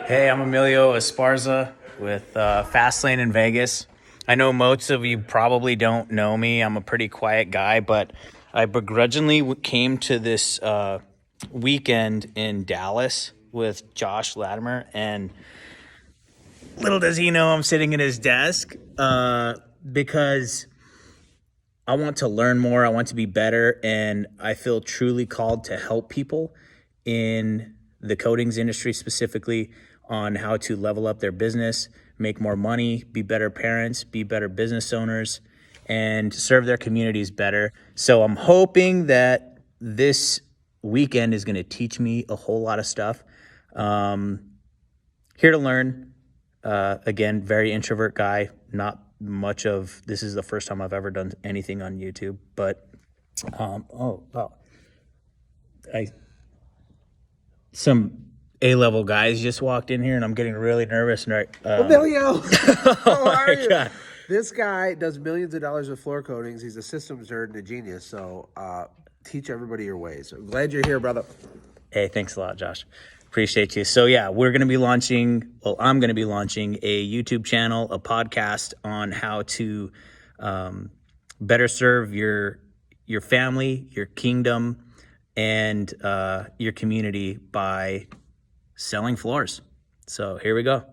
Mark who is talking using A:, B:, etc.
A: Hey, I'm Emilio Esparza with Fastlane in Vegas. I know most of you probably don't know me. I'm a pretty quiet guy, but I begrudgingly came to this weekend in Dallas with Josh Latimer, and little does he know I'm sitting at his desk because I want to learn more. I want to be better, and I feel truly called to help people in the coatings industry specifically on how to level up their business, make more money, be better parents, be better business owners, and serve their communities better. So I'm hoping that this weekend is going to teach me a whole lot of stuff. Here to learn. Again, very introvert guy, not much of this is the first time I've ever done anything on YouTube, but oh wow, some A-level guys just walked in here, and I'm getting really nervous. And
B: Emilio, how are you?
A: God.
B: This guy does millions of dollars of floor coatings. He's a systems nerd and a genius. So teach everybody your ways. I'm glad you're here, brother.
A: Hey, thanks a lot, Josh. Appreciate you. So yeah, we're going to be launching. Well, I'm going to be launching a YouTube channel, a podcast on how to better serve your family, your kingdom, and your community by selling floors. So here we go.